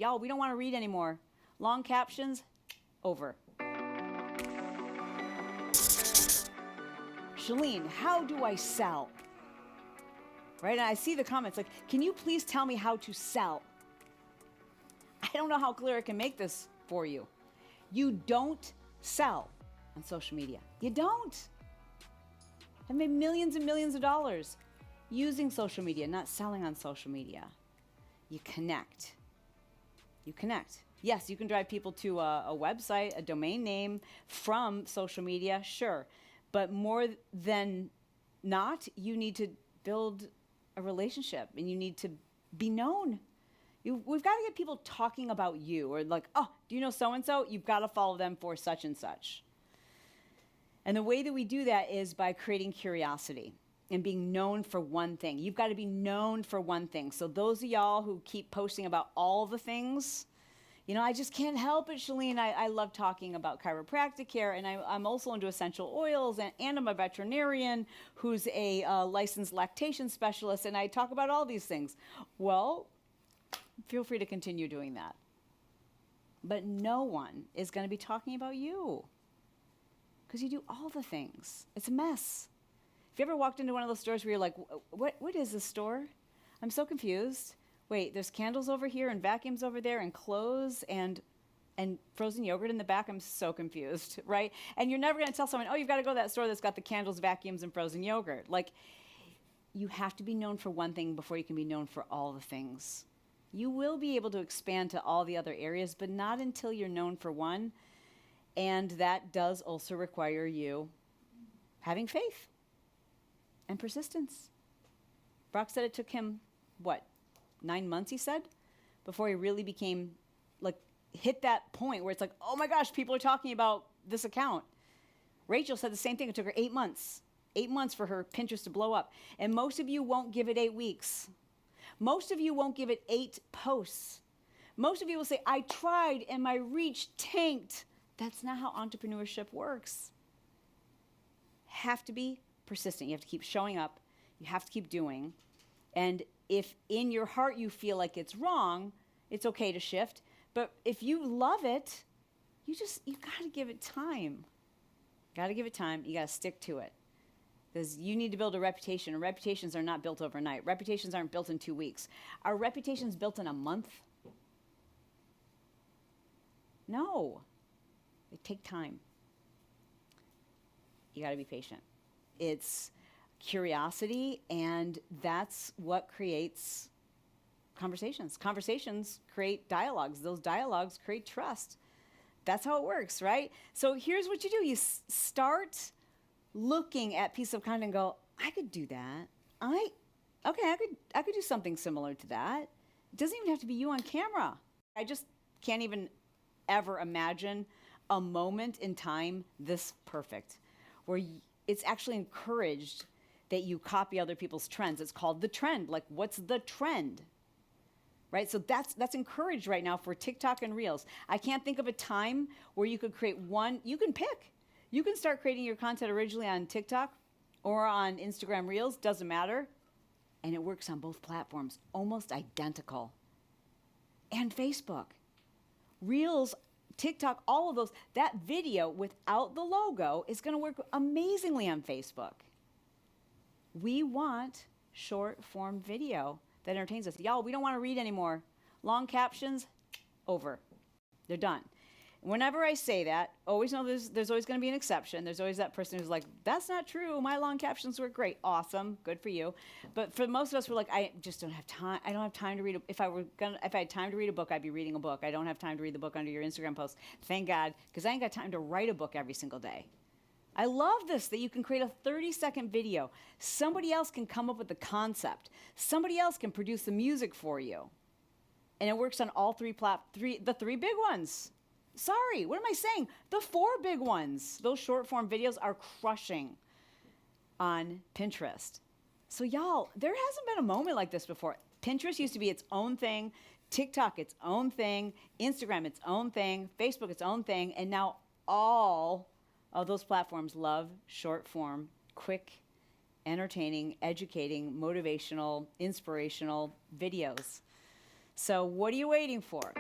Y'all, we don't want to read anymore. Long captions, over. Chalene, how do I sell? Right? And I see the comments like, can you please tell me how to sell? I don't know how clear I can make this for you. You don't sell on social media. You don't. I've made millions and millions of dollars using social media, not selling on social media. You connect. You connect. Yes, you can drive people to a website, a domain name from social media, sure. But more than not, you need to build a relationship and you need to be known. We've got to get people talking about you, or like, oh, do you know so-and-so? You've got to follow them for such and such. And the way that we do that is by creating curiosity and being known for one thing. You've got to be known for one thing. So those of y'all who keep posting about all the things, you know, I just can't help it, Chalene. I love talking about chiropractic care, and I'm also into essential oils, and I'm a veterinarian who's a licensed lactation specialist, and I talk about all these things. Well, feel free to continue doing that. But no one is going to be talking about you because you do all the things. It's a mess. If you ever walked into one of those stores where you're like, what is this store? I'm so confused. Wait, there's candles over here and vacuums over there and clothes and frozen yogurt in the back. I'm so confused, right? And you're never going to tell someone, oh, you've got to go to that store that's got the candles, vacuums, and frozen yogurt. Like, you have to be known for one thing before you can be known for all the things. You will be able to expand to all the other areas, but not until you're known for one. And that does also require you having faith and persistence. Brock said it took him, 9 months, he said, before he really became, hit that point where it's like, oh my gosh, people are talking about this account. Rachel said the same thing. It took her 8 months. 8 months for her Pinterest to blow up. And most of you won't give it 8 weeks. Most of you won't give it 8 posts. Most of you will say, I tried and my reach tanked. That's not how entrepreneurship works. Have to be persistent. You have to keep showing up. You have to keep doing. And if in your heart you feel like it's wrong, it's okay to shift. But if you love it, you got to give it time. Got to give it time. You got to stick to it. Because you need to build a reputation, and reputations are not built overnight. Reputations aren't built in 2 weeks. Are reputations built in a month? No. They take time. You got to be patient. It's curiosity, and that's what creates conversations. Conversations create dialogues. Those dialogues create trust. That's how it works, right? So here's what you do. You start looking at piece of content and go, I could do that. I could do something similar to that. It doesn't even have to be you on camera. I just can't even ever imagine a moment in time this perfect, where it's actually encouraged that you copy other people's trends. It's called the trend. Like, what's the trend? Right? So that's encouraged right now for TikTok and Reels. I can't think of a time where you could create one. You can pick. You can start creating your content originally on TikTok or on Instagram Reels, doesn't matter. And it works on both platforms, almost identical. And Facebook. Reels, TikTok, all of those, that video without the logo is going to work amazingly on Facebook. We want short form video that entertains us. Y'all, we don't want to read anymore. Long captions, over. They're done. Whenever I say that, always know there's always going to be an exception. There's always that person who's like, that's not true. My long captions were great. Awesome. Good for you. But for most of us, we're like, I just don't have time. I don't have time to read. If I had time to read a book, I'd be reading a book. I don't have time to read the book under your Instagram post. Thank God, because I ain't got time to write a book every single day. I love this, that you can create a 30-second video. Somebody else can come up with the concept. Somebody else can produce the music for you. And it works on all the 3 big ones. Sorry, what am I saying? The 4 big ones. Those short form videos are crushing on Pinterest. So y'all, there hasn't been a moment like this before. Pinterest used to be its own thing, TikTok its own thing, Instagram its own thing, Facebook its own thing, and now all of those platforms love short form, quick, entertaining, educating, motivational, inspirational videos. So what are you waiting for?